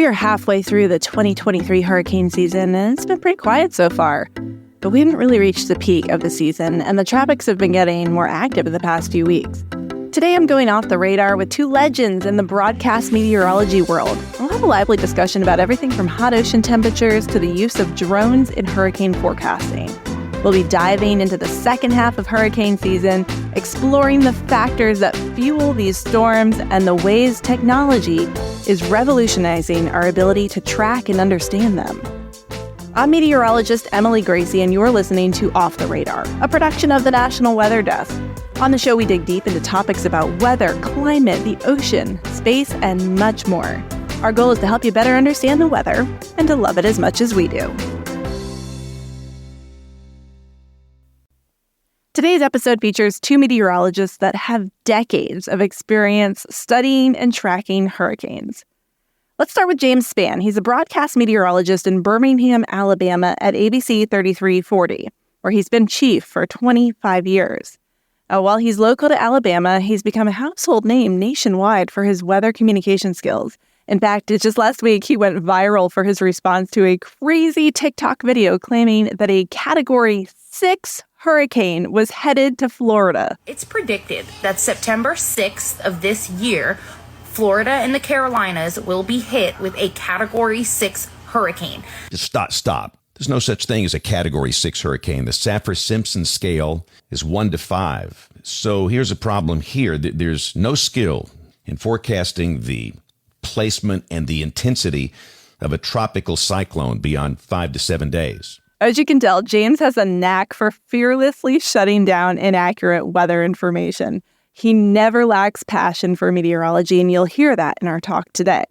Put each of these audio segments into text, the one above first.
We are halfway through the 2023 hurricane season, and it's been pretty quiet so far. But we haven't really reached the peak of the season, and the tropics have been getting more active in the past few weeks. Today, I'm going off the radar with two legends in the broadcast meteorology world. We'll have a lively discussion about everything from hot ocean temperatures to the use of drones in hurricane forecasting. We'll be diving into the second half of hurricane season, exploring the factors that fuel these storms and the ways technology is revolutionizing our ability to track and understand them. I'm meteorologist Emily Gracie, and you're listening to Off the Radar, a production of the National Weather Desk. On the show, we dig deep into topics about weather, climate, the ocean, space, and much more. Our goal is to help you better understand the weather and to love it as much as we do. Today's episode features two meteorologists that have decades of experience studying and tracking hurricanes. Let's start with James Spann. He's a broadcast meteorologist in Birmingham, Alabama at ABC 3340, where he's been chief for 25 years. While he's local to Alabama, he's become a household name nationwide for his weather communication skills. In fact, just last week, he went viral for his response to a crazy TikTok video claiming that a Category 6 hurricane was headed to Florida. It's predicted that September 6th of this year, Florida and the Carolinas will be hit with a Category 6 hurricane. Stop. There's no such thing as a Category 6 hurricane. The Saffir-Simpson scale is 1 to 5. So here's a problem here. There's no skill in forecasting the placement and the intensity of a tropical cyclone beyond 5 to 7 days. As you can tell, James has a knack for fearlessly shutting down inaccurate weather information. He never lacks passion for meteorology, and you'll hear that in our talk today.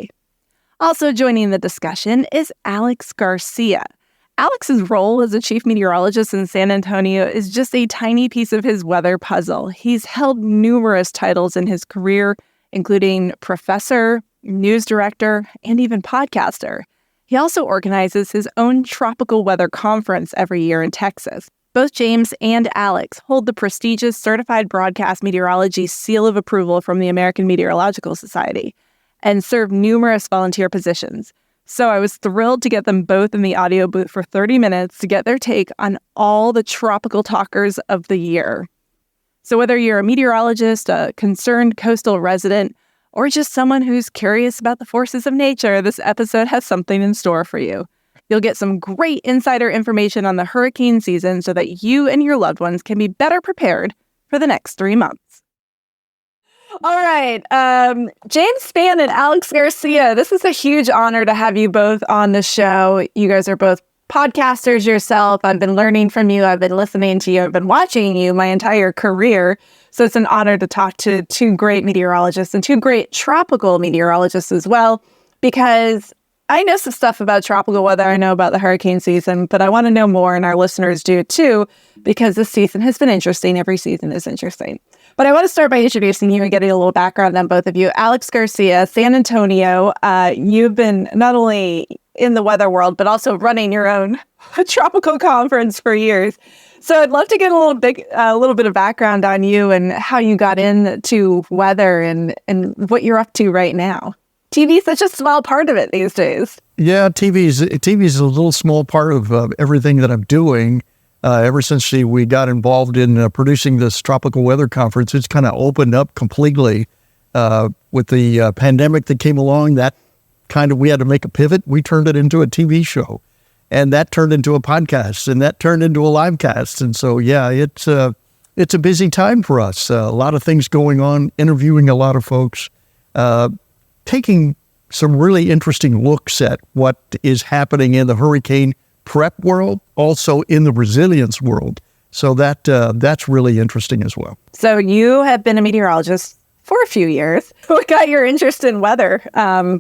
Also joining the discussion is Alex Garcia. Alex's role as a chief meteorologist in San Antonio is just a tiny piece of his weather puzzle. He's held numerous titles in his career, including professor, news director, and even podcaster. He also organizes his own tropical weather conference every year in Texas. Both James and Alex hold the prestigious Certified Broadcast Meteorology Seal of Approval from the American Meteorological Society and serve numerous volunteer positions. So I was thrilled to get them both in the audio booth for 30 minutes to get their take on all the tropical talkers of the year. So whether you're a meteorologist, a concerned coastal resident, or just someone who's curious about the forces of nature, this episode has something in store for you. You'll get some great insider information on the hurricane season so that you and your loved ones can be better prepared for the next 3 months. All right, James Spann and Alex Garcia, this is a huge honor to have you both on the show. You guys are both podcasters yourself. I've been learning from you. I've been listening to you. I've been watching you my entire career. So it's an honor to talk to two great meteorologists and two great tropical meteorologists as well, because I know some stuff about tropical weather. I know about the hurricane season, but I want to know more, and our listeners do too, because this season has been interesting. Every season is interesting. But I want to start by introducing you and getting a little background on both of you. Alex Garcia, San Antonio, you've been not only in the weather world, but also running your own tropical conference for years. So I'd love to get a little bit of background on you and how you got into weather and what you're up to right now. TV is such a small part of it these days. Yeah, TV is a little small part of everything that I'm doing. Ever since we got involved in producing this tropical weather conference, it's kind of opened up completely with the pandemic that came along. That we had to make a pivot. We turned it into a TV show, and that turned into a podcast, and that turned into a live cast. And so, yeah, it's a busy time for us. A lot of things going on, interviewing a lot of folks, taking some really interesting looks at what is happening in the hurricane prep world, also in the resilience world. So that's really interesting as well. So you have been a meteorologist for a few years. What got your interest in weather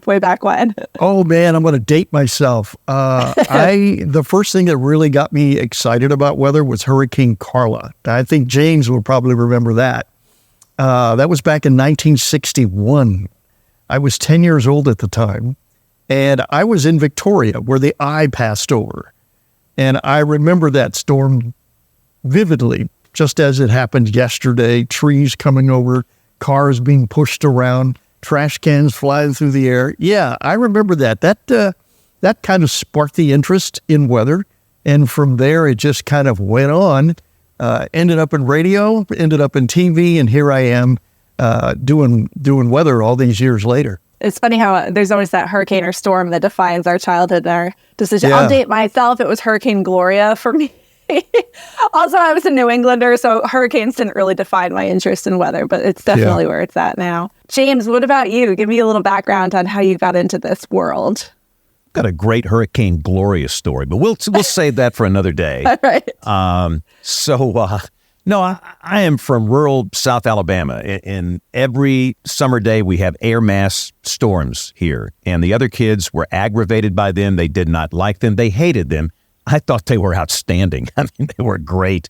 way back when? Oh man, I'm going to date myself. The first thing that really got me excited about weather was Hurricane Carla. I think James will probably remember that. That was back in 1961. I was 10 years old at the time, and I was in Victoria where the eye passed over. And I remember that storm vividly, just as it happened yesterday, trees coming over, cars being pushed around. trash cans flying through the air. Yeah, I remember that. That kind of sparked the interest in weather. And from there, it just kind of went on, ended up in radio, ended up in TV, and here I am doing weather all these years later. It's funny how there's always that hurricane or storm that defines our childhood and our decision. Yeah. I'll date myself. It was Hurricane Gloria for me. Also, I was a New Englander, so hurricanes didn't really define my interest in weather, but it's definitely where it's at now. James, what about you? Give me a little background on how you got into this world. Got a great Hurricane Gloria story, but we'll save that for another day. All right. No, I am from rural South Alabama, and every summer day we have air mass storms here, and the other kids were aggravated by them. They did not like them. They hated them. I thought they were outstanding. I mean, they were great.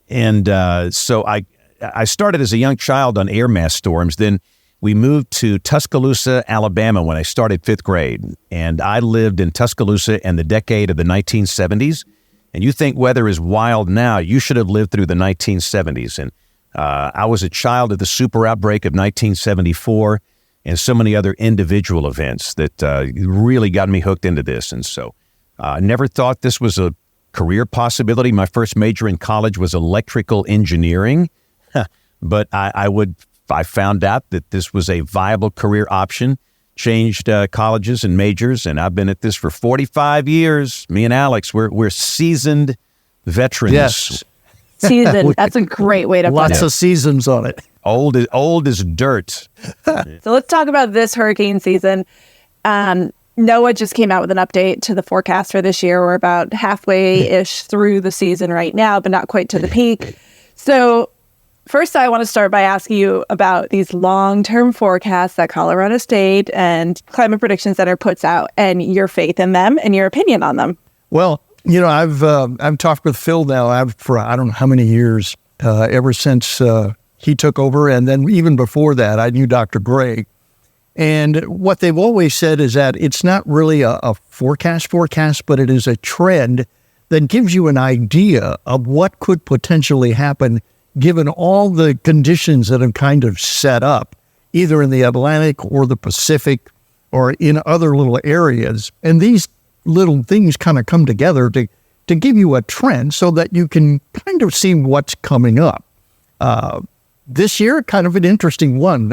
And so I started as a young child on air mass storms. Then we moved to Tuscaloosa, Alabama when I started fifth grade. And I lived in Tuscaloosa in the decade of the 1970s. And you think weather is wild now, you should have lived through the 1970s. And I was a child of the super outbreak of 1974 and so many other individual events that really got me hooked into this. And so I never thought this was a career possibility. My first major in college was electrical engineering, but I found out that this was a viable career option, changed colleges and majors, and I've been at this for 45 years. Me and Alex, we're seasoned veterans. Yes. Seasoned. That's a great way to put it. Lots of seasons on it. Old as dirt. So let's talk about this hurricane season. NOAA just came out with an update to the forecast for this year. We're about halfway-ish through the season right now, but not quite to the peak. So first, I want to start by asking you about these long-term forecasts that Colorado State and Climate Prediction Center puts out, and your faith in them and your opinion on them. Well, I've talked with Phil now for I don't know how many years, ever since he took over, and then even before that, I knew Dr. Gray. And what they've always said is that it's not really a forecast, but it is a trend that gives you an idea of what could potentially happen given all the conditions that have kind of set up, either in the Atlantic or the Pacific or in other little areas. And these little things kind of come together to give you a trend so that you can kind of see what's coming up. This year, kind of an interesting one,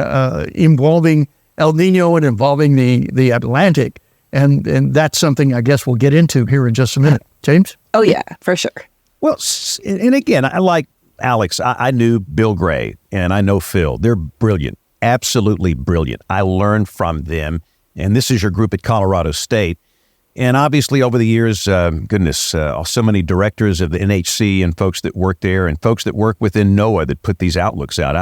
involving El Nino and involving the Atlantic. And that's something I guess we'll get into here in just a minute. James? Oh, yeah, for sure. Well, and again, I like Alex. I knew Bill Gray and I know Phil. They're brilliant, absolutely brilliant. I learned from them. And this is your group at Colorado State. And obviously over the years, so many directors of the NHC and folks that work there and folks that work within NOAA that put these outlooks out.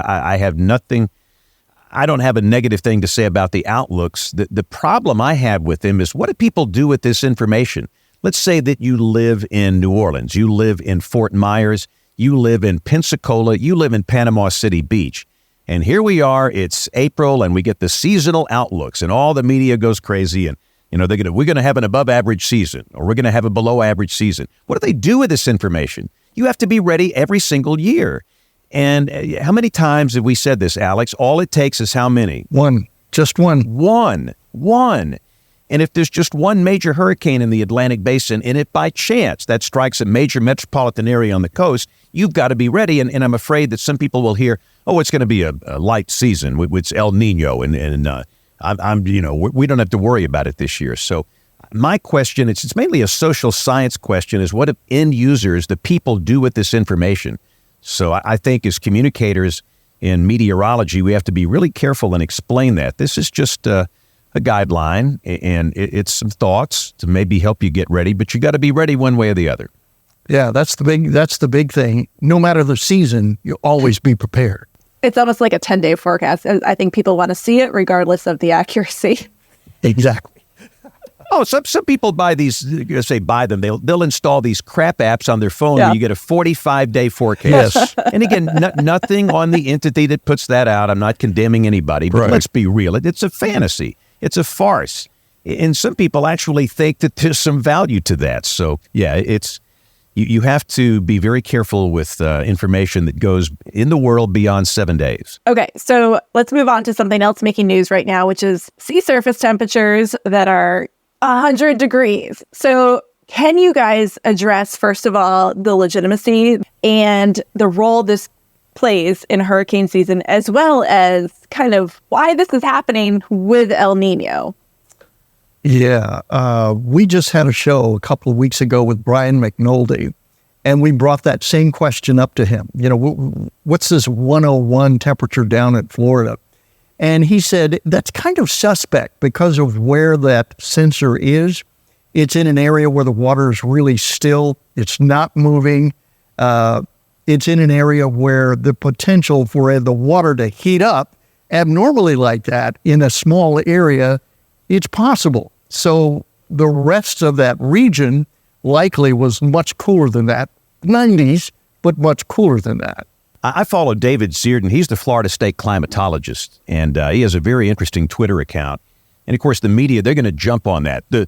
I don't have a negative thing to say about the outlooks. The problem I have with them is, what do people do with this information? Let's say that you live in New Orleans, you live in Fort Myers, you live in Pensacola, you live in Panama City Beach. And here we are, it's April, and we get the seasonal outlooks, and all the media goes crazy, and we're going to have an above average season, or we're going to have a below average season. What do they do with this information? You have to be ready every single year. And how many times have we said this, Alex? All it takes is how many? One. Just one. One. And if there's just one major hurricane in the Atlantic Basin, and if by chance that strikes a major metropolitan area on the coast, you've got to be ready. And I'm afraid that some people will hear, oh, it's going to be a light season. It's El Nino, and we don't have to worry about it this year. So my question, it's mainly a social science question, is what do end users, the people, do with this information? So I think as communicators in meteorology, we have to be really careful and explain that. This is just a guideline, and it's some thoughts to maybe help you get ready, but you got to be ready one way or the other. Yeah, that's the big thing. No matter the season, you always be prepared. It's almost like a 10-day forecast. I think people want to see it regardless of the accuracy. Exactly. Oh, some people buy these, they'll install these crap apps on their phone where you get a 45-day forecast. Yes. And again, nothing on the entity that puts that out. I'm not condemning anybody, but let's be real. It's a fantasy. It's a farce. And some people actually think that there's some value to that. So, yeah, you have to be very careful with information that goes in the world beyond 7 days. Okay, so let's move on to something else making news right now, which is sea surface temperatures that are 100 degrees. So can you guys address, first of all, the legitimacy and the role this plays in hurricane season, as well as kind of why this is happening with El Nino? Yeah, we just had a show a couple of weeks ago with Brian McNulty, and we brought that same question up to him. You know, what's this 101 temperature down in Florida? And he said that's kind of suspect because of where that sensor is. It's in an area where the water is really still. It's not moving. It's in an area where the potential for the water to heat up abnormally like that in a small area, it's possible. So the rest of that region likely was much cooler than that. 90s, but much cooler than that. I follow David Searden. He's the Florida State climatologist, and he has a very interesting Twitter account. And of course, the media, they're going to jump on that. The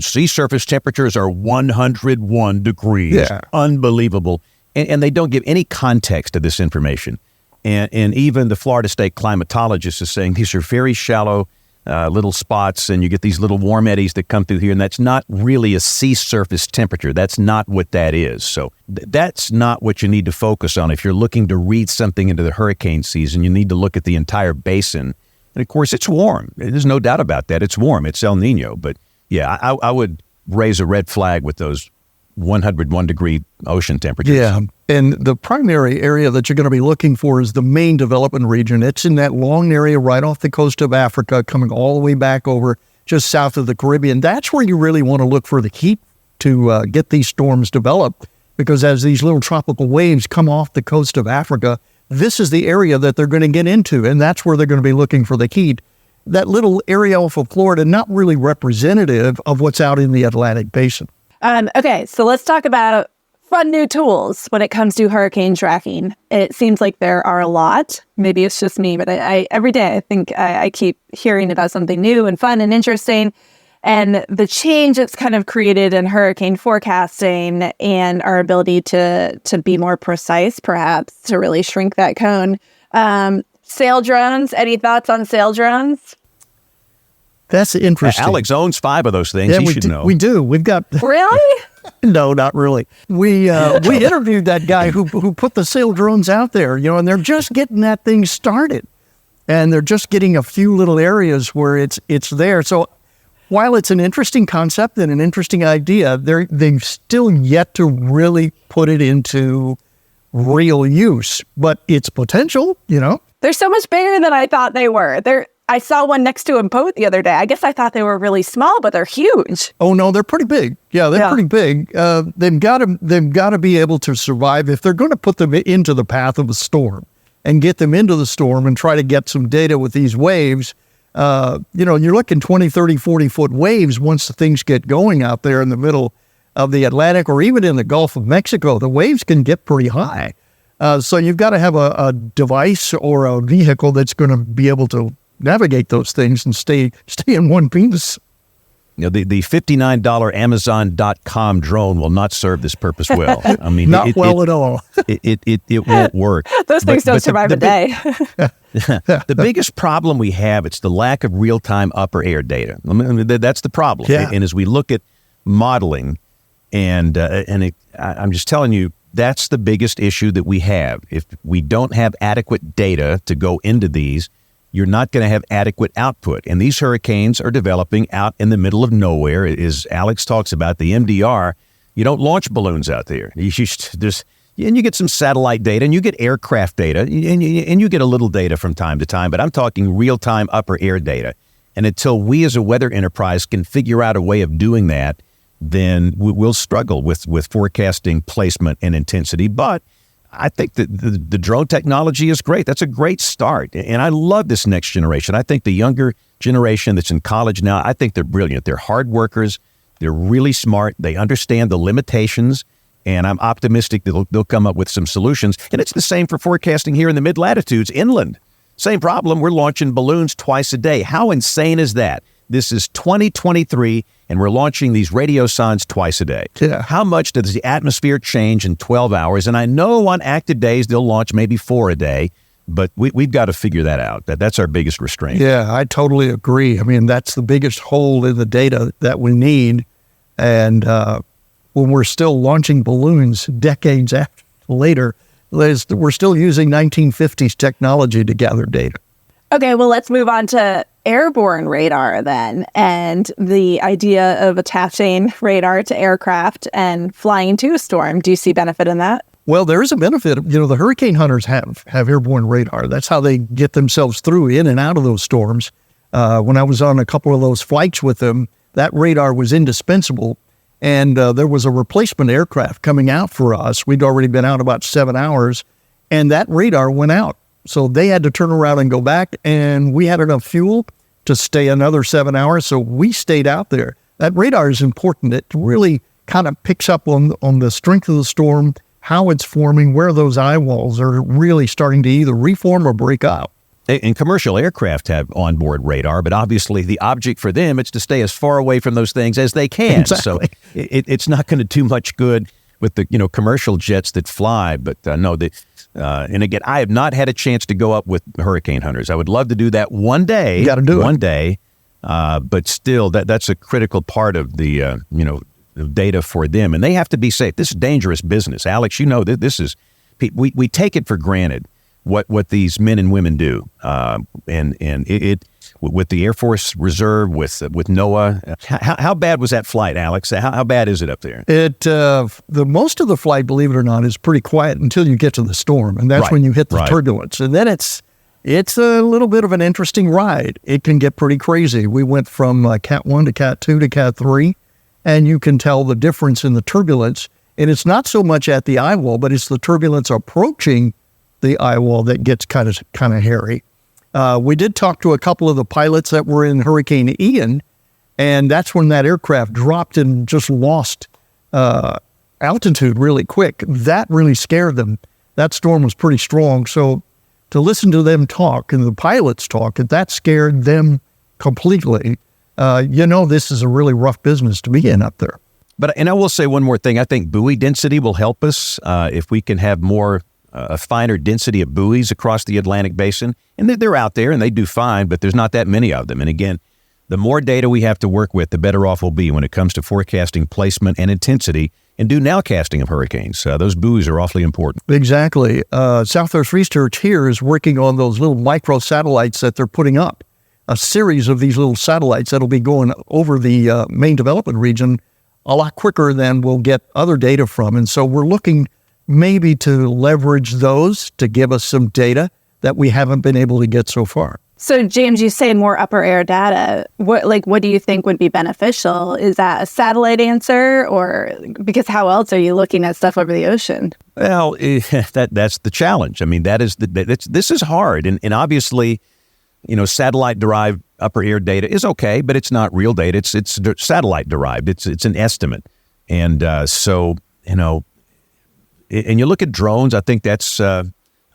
sea surface temperatures are 101 degrees. Yeah. Unbelievable. And they don't give any context to this information. And even the Florida State climatologist is saying these are very shallow little spots, and you get these little warm eddies that come through here, and that's not really a sea surface temperature. That's not what that is. So that's not what you need to focus on. If you're looking to read something into the hurricane season, you need to look at the entire basin. And of course, it's warm. There's no doubt about that. It's warm. It's El Nino. But yeah, I would raise a red flag with those 101 degree ocean temperatures. Yeah. And the primary area that you're going to be looking for is the main development region. It's in that long area right off the coast of Africa, coming all the way back over just south of the Caribbean. That's where you really want to look for the heat to get these storms developed, because as these little tropical waves come off the coast of Africa, this is the area that they're going to get into, and that's where they're going to be looking for the heat. That little area off of Florida, not really representative of what's out in the Atlantic basin. Okay, so let's talk about fun new tools when it comes to hurricane tracking. It seems like there are a lot. Maybe it's just me, but I every day I think I keep hearing about something new and fun and interesting. And the change it's kind of created in hurricane forecasting and our ability to be more precise, perhaps, to really shrink that cone. Sail drones, any thoughts on sail drones? That's interesting. Alex owns 5 of those things. Yeah, he should know. We do. We've got... Really? No, not really. We interviewed that guy who put the sail drones out there, and they're just getting that thing started. And they're just getting a few little areas where it's there. So while it's an interesting concept and an interesting idea, they've still yet to really put it into real use. But it's potential, They're so much bigger than I thought they were. I saw one next to a boat the other day. I guess I thought they were really small, but they're huge. Oh no, they're pretty big. Yeah, they're pretty big. They've got to be able to survive if they're going to put them into the path of a storm and get them into the storm and try to get some data with these waves. You're looking 20, 30, 40-foot waves once the things get going out there in the middle of the Atlantic or even in the Gulf of Mexico. The waves can get pretty high. So you've got to have a device or a vehicle that's going to be able to navigate those things and stay in one piece. The $59 Amazon.com drone will not serve this purpose well. I mean, not well at all. It won't work. Those things don't survive a day. The biggest problem we have, it's the lack of real-time upper air data. I mean, that's the problem. Yeah. And as we look at modeling, I'm just telling you, that's the biggest issue that we have. If we don't have adequate data to go into these, you're not going to have adequate output. And these hurricanes are developing out in the middle of nowhere. As Alex talks about, the MDR, you don't launch balloons out there. And you get some satellite data, and you get aircraft data, and you get a little data from time to time, but I'm talking real-time upper air data. And until we as a weather enterprise can figure out a way of doing that, then we'll struggle with forecasting placement and intensity. But I think that the drone technology is great. That's a great start. And I love this next generation. I think the younger generation that's in college now, I think they're brilliant. They're hard workers. They're really smart. They understand the limitations. And I'm optimistic that they'll come up with some solutions. And it's the same for forecasting here in the mid-latitudes, inland. Same problem. We're launching balloons twice a day. How insane is that? This is 2023, and we're launching these radio signs twice a day. Yeah. How much does the atmosphere change in 12 hours? And I know on active days, they'll launch maybe 4 a day, but we've got to figure that out. That's our biggest restraint. Yeah, I totally agree. I mean, that's the biggest hole in the data that we need. And when we're still launching balloons decades later, we're still using 1950s technology to gather data. Okay, well, let's move on to airborne radar then, and the idea of attaching radar to aircraft and flying to a storm. Do you see benefit in that? Well, there is a benefit. You know, the hurricane hunters have airborne radar. That's how they get themselves through in and out of those storms. When I was on a couple of those flights with them, that radar was indispensable. And there was a replacement aircraft coming out for us. We'd already been out about 7 hours, and that radar went out. So they had to turn around and go back, and we had enough fuel to stay another 7 hours, so we stayed out there. That radar is important. It really kind of picks up on the strength of the storm, how it's forming, where those eye walls are really starting to either reform or break out. And commercial aircraft have onboard radar, but obviously the object for them is to stay as far away from those things as they can. Exactly. So it's not going to do much good with the commercial jets that fly. But and again, I have not had a chance to go up with hurricane hunters. I would love to do that one day. You got to do it one day, but still, that's a critical part of the data for them, and they have to be safe. This is dangerous business, Alex. You know that this is we take it for granted what these men and women do, and it with the Air Force Reserve, with NOAA. How bad was that flight, Alex? How bad is it up there? The most of the flight, believe it or not, is pretty quiet until you get to the storm, and that's when you hit the turbulence, and then it's a little bit of an interesting ride. It can get pretty crazy. We went from Cat 1 to Cat 2 to Cat 3, and you can tell the difference in the turbulence, and it's not so much at the eye wall, but it's the turbulence approaching the eye wall that gets kind of hairy. We did talk to a couple of the pilots that were in Hurricane Ian, and that's when that aircraft dropped and just lost altitude really quick. That really scared them. That storm was pretty strong. So to listen to them talk and the pilots talk, that scared them completely. This is a really rough business to be in up there. And I will say one more thing. I think buoy density will help us if we can have more a finer density of buoys across the Atlantic Basin. And they're out there and they do fine, but there's not that many of them. And again, the more data we have to work with, the better off we'll be when it comes to forecasting placement and intensity and do nowcasting of hurricanes. Those buoys are awfully important. Exactly. Southwest Research here is working on those little micro satellites that they're putting up, a series of these little satellites that'll be going over the main development region a lot quicker than we'll get other data from. And so we're looking maybe to leverage those to give us some data that we haven't been able to get so far. So, James, you say more upper air data. What do you think would be beneficial? Is that a satellite answer, or because how else are you looking at stuff over the ocean? Well, that's the challenge. I mean, this is hard, and obviously, satellite derived upper air data is okay, but it's not real data. It's satellite derived. It's an estimate, and and you look at drones. I think that's.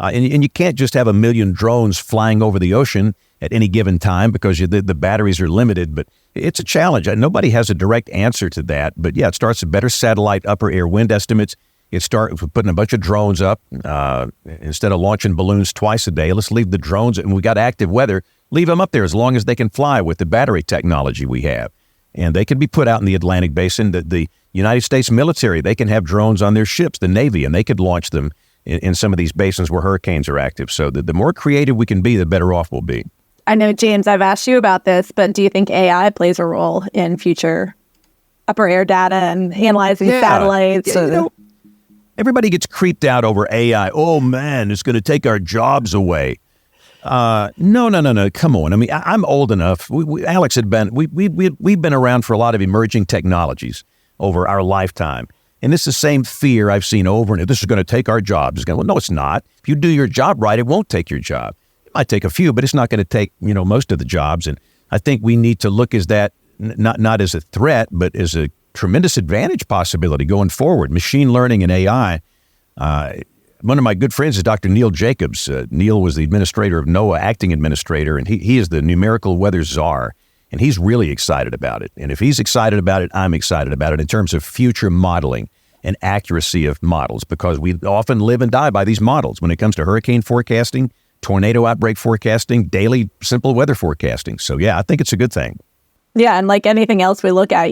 And you can't just have 1 million drones flying over the ocean at any given time because the batteries are limited. But it's a challenge. Nobody has a direct answer to that. But yeah, it starts with better satellite upper air wind estimates. It starts with putting a bunch of drones up. Instead of launching balloons twice a day, let's leave the drones, and we got active weather, leave them up there as long as they can fly with the battery technology we have. And they can be put out in the Atlantic Basin. The United States military, they can have drones on their ships, the Navy, and they could launch them in some of these basins where hurricanes are active. So the more creative we can be, the better off we'll be. I know, James, I've asked you about this, but do you think AI plays a role in future upper air data and analyzing satellites? Everybody gets creeped out over AI. Oh, man, it's going to take our jobs away. No. Come on. I mean, I'm old enough. Alex had been, we've been around for a lot of emerging technologies over our lifetime. And this is the same fear I've seen over and this is going to take our jobs. Well, no, it's not. If you do your job right, it won't take your job. It might take a few, but it's not going to take, most of the jobs. And I think we need to look as that, not as a threat, but as a tremendous advantage possibility going forward. Machine learning and AI. One of my good friends is Dr. Neil Jacobs. Neil was the administrator of NOAA, acting administrator, and he is the numerical weather czar. And he's really excited about it. And if he's excited about it, I'm excited about it in terms of future modeling and accuracy of models, because we often live and die by these models when it comes to hurricane forecasting, tornado outbreak forecasting, daily simple weather forecasting. So yeah, I think it's a good thing. Yeah, and like anything else we look at,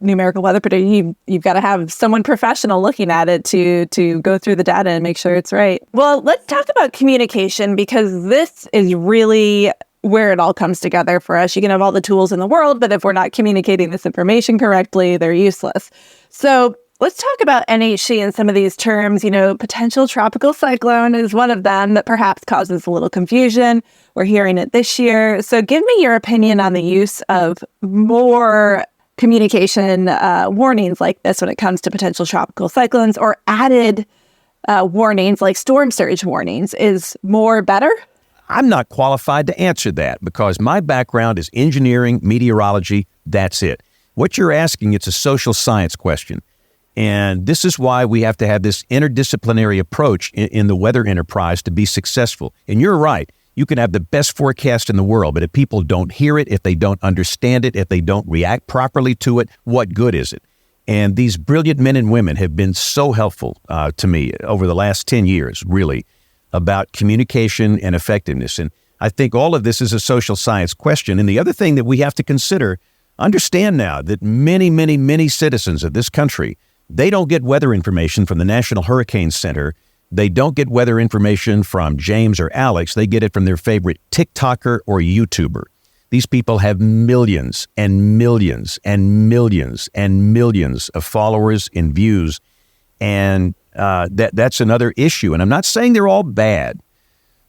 numerical weather prediction, you've got to have someone professional looking at it to go through the data and make sure it's right. Well, let's talk about communication, because this is really where it all comes together for us. You can have all the tools in the world, but if we're not communicating this information correctly, they're useless. So let's talk about NHC and some of these terms. Potential tropical cyclone is one of them that perhaps causes a little confusion. We're hearing it this year. So give me your opinion on the use of more communication warnings like this when it comes to potential tropical cyclones, or added warnings like storm surge warnings. Is more better? I'm not qualified to answer that because my background is engineering, meteorology. That's it. What you're asking, it's a social science question. And this is why we have to have this interdisciplinary approach in the weather enterprise to be successful. And you're right. You can have the best forecast in the world, but if people don't hear it, if they don't understand it, if they don't react properly to it, what good is it? And these brilliant men and women have been so helpful to me over the last 10 years, really, about communication and effectiveness. And I think all of this is a social science question. And the other thing that we have to consider, understand now that many, many, many citizens of this country, they don't get weather information from the National Hurricane Center. They don't get weather information from James or Alex. They get it from their favorite TikToker or YouTuber. These people have millions and millions and millions and millions of followers and views. And that's another issue. And I'm not saying they're all bad,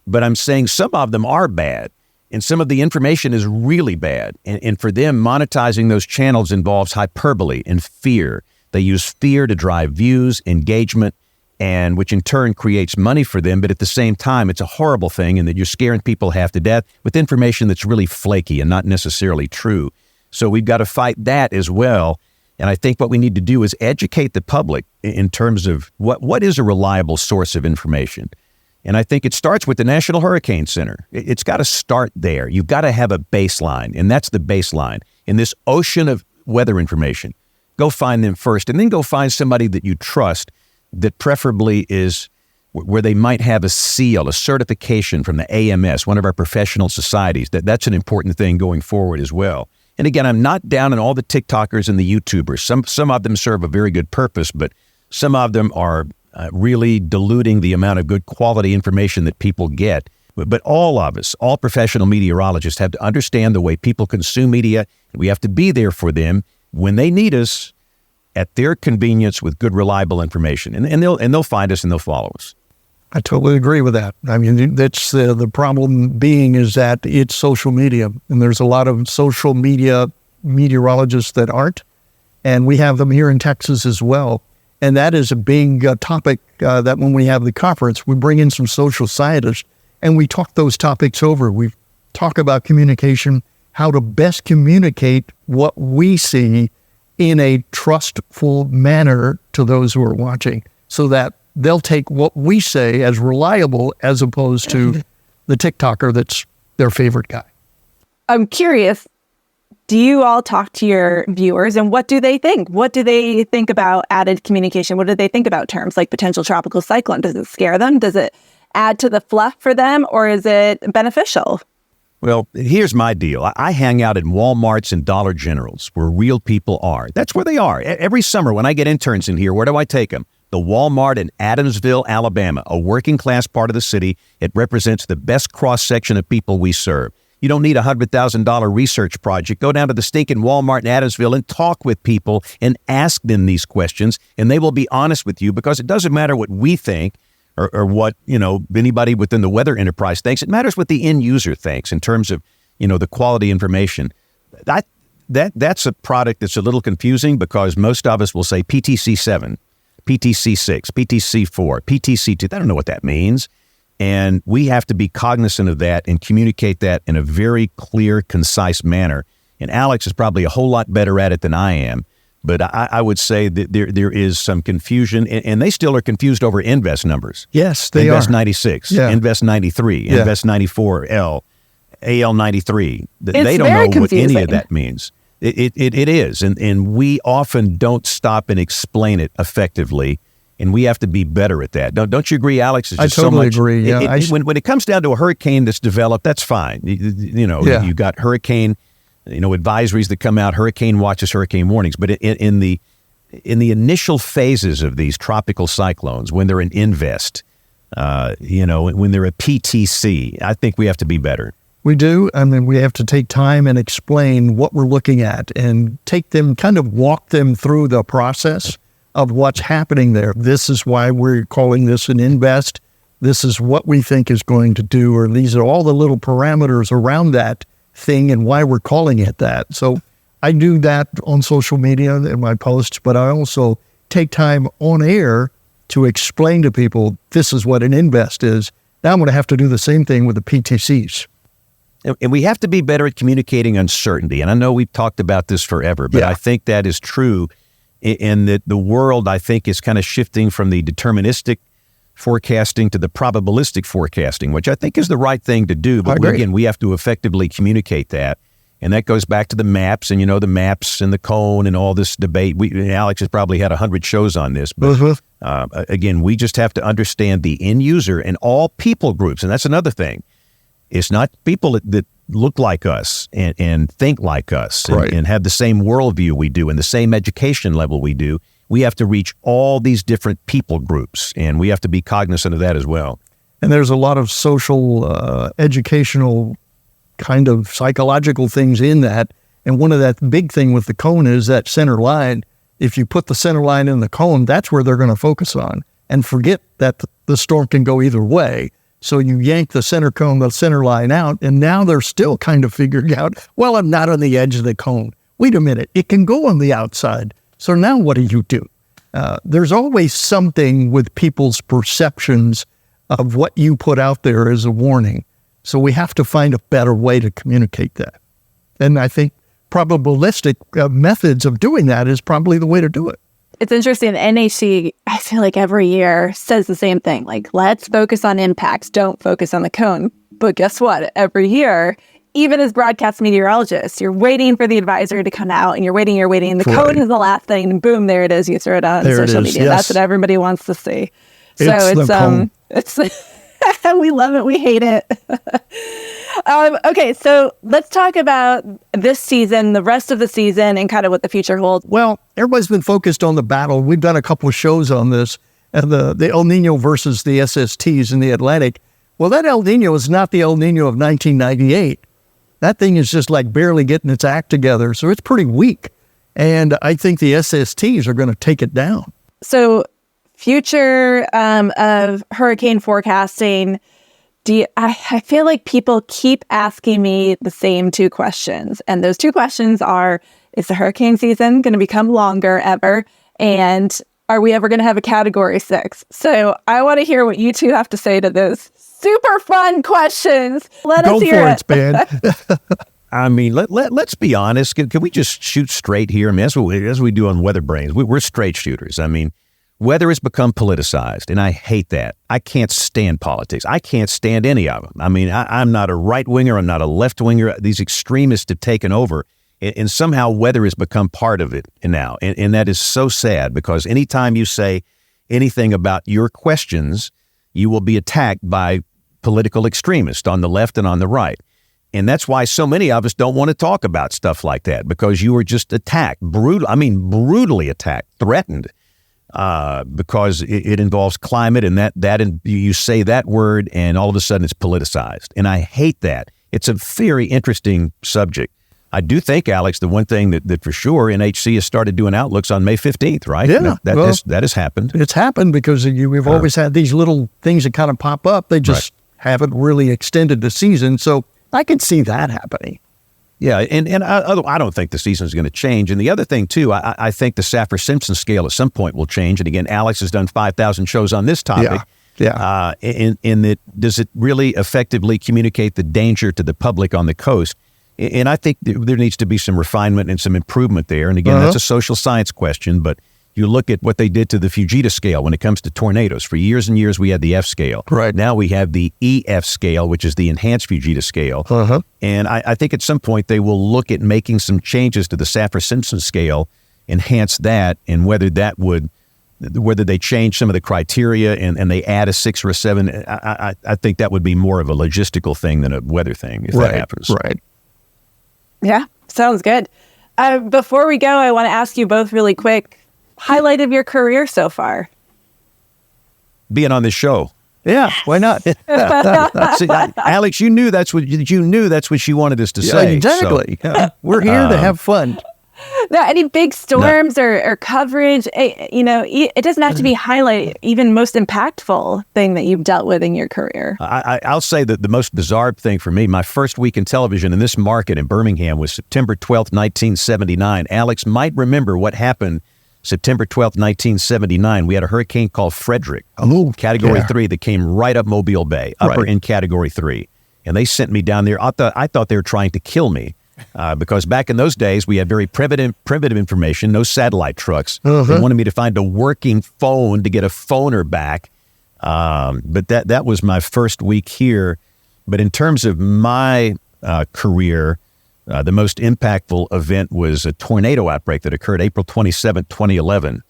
but I'm saying some of them are bad. And some of the information is really bad. And for them, monetizing those channels involves hyperbole and fear. They use fear to drive views, engagement, and which in turn creates money for them. But at the same time, it's a horrible thing in that you're scaring people half to death with information that's really flaky and not necessarily true. So we've got to fight that as well. And I think what we need to do is educate the public in terms of what is a reliable source of information. And I think it starts with the National Hurricane Center. It's got to start there. You've got to have a baseline, and that's the baseline. In this ocean of weather information, go find them first, and then go find somebody that you trust that preferably is where they might have a seal, a certification from the AMS, one of our professional societies. That's an important thing going forward as well. And again, I'm not down on all the TikTokers and the YouTubers. Some of them serve a very good purpose, but some of them are really diluting the amount of good quality information that people get. But all of us, all professional meteorologists, have to understand the way people consume media. We have to be there for them when they need us at their convenience with good, reliable information. And they'll find us and they'll follow us. I totally agree with that. I mean, that's the problem being is that it's social media, and there's a lot of social media meteorologists that aren't, and we have them here in Texas as well. And that is a big topic that when we have the conference, we bring in some social scientists and we talk those topics over. We talk about communication, how to best communicate what we see in a trustful manner to those who are watching, so that they'll take what we say as reliable as opposed to the TikToker that's their favorite guy. I'm curious, do you all talk to your viewers, and what do they think? What do they think about added communication? What do they think about terms like potential tropical cyclone? Does it scare them? Does it add to the fluff for them, or is it beneficial? Well, here's my deal. I hang out in Walmarts and Dollar Generals where real people are. That's where they are. Every summer when I get interns in here, where do I take them? The Walmart in Adamsville, Alabama, a working class part of the city. It represents the best cross-section of people we serve. You don't need a $100,000 research project. Go down to the stinking Walmart in Adamsville and talk with people and ask them these questions, and they will be honest with you, because it doesn't matter what we think or what, anybody within the weather enterprise thinks. It matters what the end user thinks in terms of, the quality information. That's a product that's a little confusing, because most of us will say PTC 7, PTC 6, PTC 4, PTC 2. They don't know what that means. And we have to be cognizant of that and communicate that in a very clear, concise manner. And Alex is probably a whole lot better at it than I am. But I would say that there is some confusion, and they still are confused over Invest numbers. Yes, they Invest are. 96, Yeah. Invest 93, Yeah. Invest 94L. AL93. They It's don't very know what any confusing. of that means. It is, and we often don't stop and explain it effectively, and we have to be better at that. Don't you agree, Alex? It's just I totally so much, agree. Yeah, when it comes down to a hurricane that's developed, that's fine. You got hurricane, advisories that come out, hurricane watches, hurricane warnings. But in the initial phases of these tropical cyclones, when they're an invest, when they're a PTC, I think we have to be better. We do. I mean, we have to take time and explain what we're looking at and walk them through the process of what's happening there. This is why we're calling this an invest. This is what we think is going to do, or these are all the little parameters around that thing and why we're calling it that. So I do that on social media in my posts, but I also take time on air to explain to people, this is what an invest is. Now I'm going to have to do the same thing with the PTCs. And we have to be better at communicating uncertainty. And I know we've talked about this forever, but I think that is true in that the world, I think, is kind of shifting from the deterministic forecasting to the probabilistic forecasting, which I think is the right thing to do. But again, we have to effectively communicate that. And that goes back to the maps and, the maps and the cone and all this debate. Alex has probably had 100 shows on this. But again, we just have to understand the end user and all people groups. And that's another thing. It's not people that look like us and think like us and have the same worldview we do and the same education level we do. We have to reach all these different people groups, and we have to be cognizant of that as well. And there's a lot of social, educational, kind of psychological things in that. And one of that big thing with the cone is that center line. If you put the center line in the cone, that's where they're going to focus on and forget that the storm can go either way. So you yank the center cone, the center line out, and now they're still kind of figuring out, well, I'm not on the edge of the cone. Wait a minute, it can go on the outside. So now what do? There's always something with people's perceptions of what you put out there as a warning. So we have to find a better way to communicate that. And I think probabilistic methods of doing that is probably the way to do it. It's interesting. NHC, I feel like every year says the same thing. Like, let's focus on impacts. Don't focus on the cone. But guess what? Every year, even as broadcast meteorologists, you're waiting for the advisory to come out and you're waiting. And the cone is the last thing. And boom, there it is. You throw it out on social media. Yes. That's what everybody wants to see. So it's we love it. We hate it. Okay, so let's talk about this season, the rest of the season, and kind of what the future holds. Well, everybody's been focused on the battle. We've done a couple of shows on this, and the El Nino versus the SSTs in the Atlantic. Well, that El Nino is not the El Nino of 1998. That thing is just like barely getting its act together, so it's pretty weak. And I think the SSTs are going to take it down. So future of hurricane forecasting, I feel like people keep asking me the same two questions. And those two questions are, is the hurricane season going to become longer ever? And are we ever going to have a Category 6? So I want to hear what you two have to say to those super fun questions. Let us hear it. Go for it, Spann. I mean, let's be honest. Can we just shoot straight here? I mean, as we do on Weather Brains, we're straight shooters. I mean, weather has become politicized, and I hate that. I can't stand politics. I can't stand any of them. I mean, I'm not a right-winger. I'm not a left-winger. These extremists have taken over, and somehow weather has become part of it now. And that is so sad, because anytime you say anything about your questions, you will be attacked by political extremists on the left and on the right. And that's why so many of us don't want to talk about stuff like that, because you were just attacked, brutally attacked, threatened. Because it involves climate, and that you say that word and all of a sudden it's politicized. And I hate that. It's a very interesting subject. I do think, Alex, the one thing that for sure NHC has started doing outlooks on May 15th, right? Yeah. That has happened. It's happened because we've always had these little things that kind of pop up. They just haven't really extended the season. So I can see that happening. Yeah, and I don't think the season is going to change. And the other thing, too, I think the Saffir-Simpson scale at some point will change. And again, Alex has done 5,000 shows on this topic. Yeah. And does it really effectively communicate the danger to the public on the coast? And I think there needs to be some refinement and some improvement there. And again, that's a social science question. But You look at what they did to the Fujita scale when it comes to tornadoes. For years and years, we had the F scale. Right. Now we have the EF scale, which is the enhanced Fujita scale. Uh-huh. And I think at some point they will look at making some changes to the Saffir-Simpson scale, enhance that, and whether they change some of the criteria and they add a 6 or a 7. I think that would be more of a logistical thing than a weather thing if that happens. Right. Yeah, sounds good. Before we go, I want to ask you both really quick, highlight of your career so far. Being on this show. Yeah, why not? See, Alex, you knew that's what she wanted us to say. Exactly. So. We're here to have fun. No, any big storms or coverage, it doesn't have to be highlight, even most impactful thing that you've dealt with in your career. I'll say that the most bizarre thing for me, my first week in television in this market in Birmingham was September 12th, 1979. Alex might remember what happened September 12th, 1979. We had a hurricane called Frederick, Category 3, that came right up Mobile Bay, upper in Category 3. And they sent me down there. I thought they were trying to kill me. Because back in those days, we had very primitive information, no satellite trucks. They wanted me to find a working phone to get a phoner back. But that was my first week here. But in terms of my career, the most impactful event was a tornado outbreak that occurred April 27, 2011.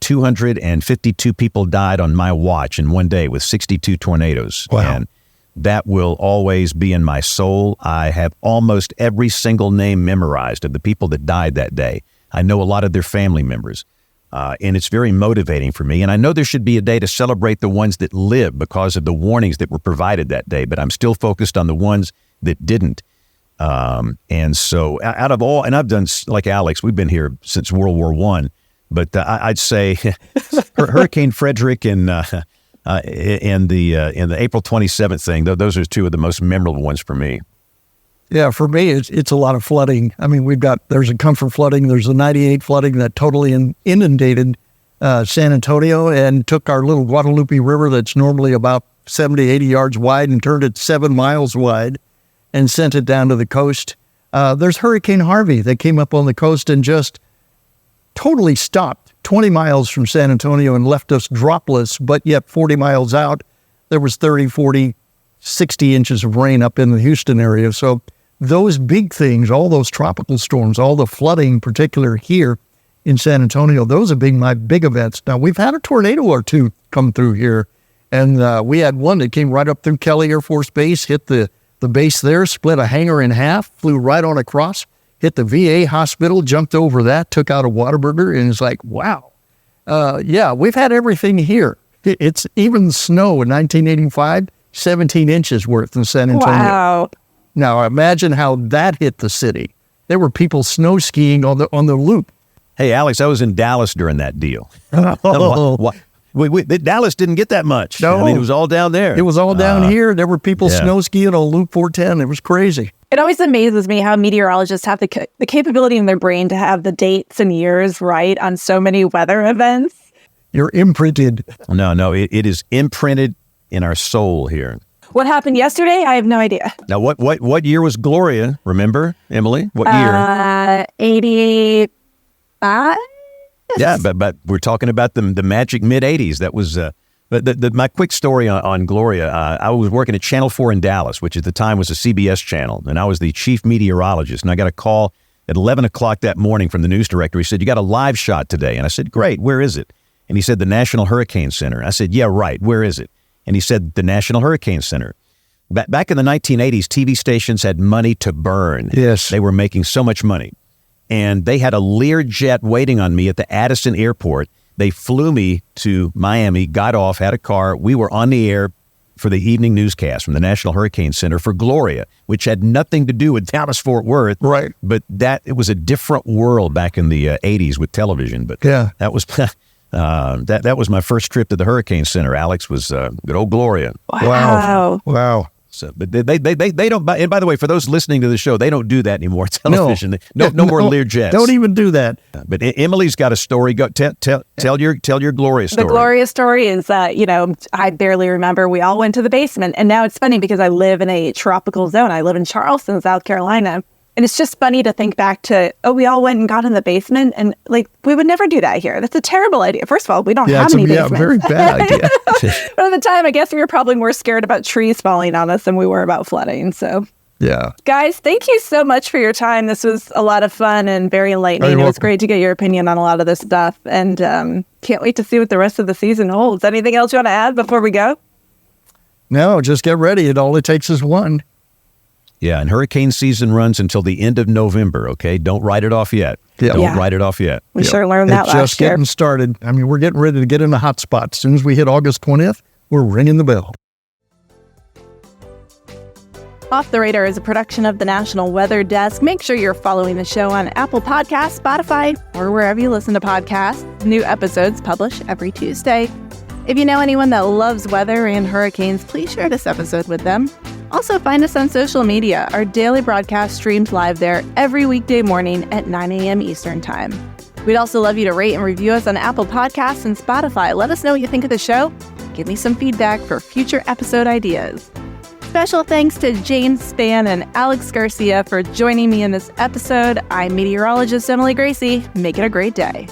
252 people died on my watch in one day with 62 tornadoes. Wow. And that will always be in my soul. I have almost every single name memorized of the people that died that day. I know a lot of their family members, and it's very motivating for me. And I know there should be a day to celebrate the ones that lived because of the warnings that were provided that day, but I'm still focused on the ones that didn't. And so out of all, and I've done, like Alex, we've been here since World War I, but I'd say Hurricane Frederick and the April 27th thing, those are two of the most memorable ones for me. Yeah, for me, it's a lot of flooding. I mean, there's a Comfort flooding, there's a 98 flooding that totally inundated San Antonio and took our little Guadalupe River that's normally about 70, 80 yards wide and turned it 7 miles wide and sent it down to the coast. There's Hurricane Harvey that came up on the coast and just totally stopped 20 miles from San Antonio and left us dropless, but yet 40 miles out, there was 30, 40, 60 inches of rain up in the Houston area. So those big things, all those tropical storms, all the flooding, in particular here in San Antonio, those have been my big events. Now, we've had a tornado or two come through here, and we had one that came right up through Kelly Air Force Base, hit the base there, split a hangar in half, flew right on across, hit the VA hospital, jumped over that, took out a Whataburger, and it's like, wow. Yeah, we've had everything here. It's even snow in 1985, 17 inches worth in San Antonio. Wow. Now, imagine how that hit the city. There were people snow skiing on the loop. Hey, Alex, I was in Dallas during that deal. Dallas didn't get that much. No. I mean, it was all down there. It was all down here. There were people snow skiing on Loop 410. It was crazy. It always amazes me how meteorologists have the capability in their brain to have the dates and years right on so many weather events. You're imprinted. No, it is imprinted in our soul here. What happened yesterday? I have no idea. Now, what year was Gloria? Remember, Emily? What year? 85? Yeah, but we're talking about the magic mid-'80s. That was... But my quick story on Gloria, I was working at Channel 4 in Dallas, which at the time was a CBS channel, and I was the chief meteorologist, and I got a call at 11 o'clock that morning from the news director. He said, "You got a live shot today." And I said, "Great, where is it?" And he said, "The National Hurricane Center." I said, "Yeah, right, where is it?" And he said, "The National Hurricane Center." Back in the 1980s, TV stations had money to burn. Yes. They were making so much money. And they had a Learjet waiting on me at the Addison airport. They flew me to Miami, got off, had a car. We were on the air for the evening newscast from the National Hurricane Center for Gloria, which had nothing to do with Dallas-Fort Worth. Right. But it was a different world back in the 80s with television. But yeah, that was that was my first trip to the Hurricane Center. Alex was good old Gloria. Wow. So, but they don't. And by the way, for those listening to the show, they don't do that anymore. Television, no more Learjets. Don't even do that. But Emily's got a story. Go tell your Gloria story. The Gloria story is I barely remember. We all went to the basement, and now it's funny because I live in a tropical zone. I live in Charleston, South Carolina, And it's just funny to think back to, we all went and got in the basement, and like, we would never do that here. That's a terrible idea. First of all, we don't have any basements. Yeah, very bad idea. But at the time, I guess we were probably more scared about trees falling on us than we were about flooding. So, yeah. Guys, thank you so much for your time. This was a lot of fun and very enlightening. It was great to get your opinion on a lot of this stuff. And can't wait to see what the rest of the season holds. Anything else you want to add before we go? No, just get ready. All it takes is one. Yeah, and hurricane season runs until the end of November, okay? Don't write it off yet. Yeah. Don't write it off yet. We sure learned that last year. It's just getting started. I mean, we're getting ready to get in the hot spot. As soon as we hit August 20th, we're ringing the bell. Off the Radar is a production of the National Weather Desk. Make sure you're following the show on Apple Podcasts, Spotify, or wherever you listen to podcasts. New episodes published every Tuesday. If you know anyone that loves weather and hurricanes, please share this episode with them. Also, find us on social media. Our daily broadcast streams live there every weekday morning at 9 a.m. Eastern Time. We'd also love you to rate and review us on Apple Podcasts and Spotify. Let us know what you think of the show. Give me some feedback for future episode ideas. Special thanks to James Spann and Alex Garcia for joining me in this episode. I'm meteorologist Emily Gracie. Make it a great day.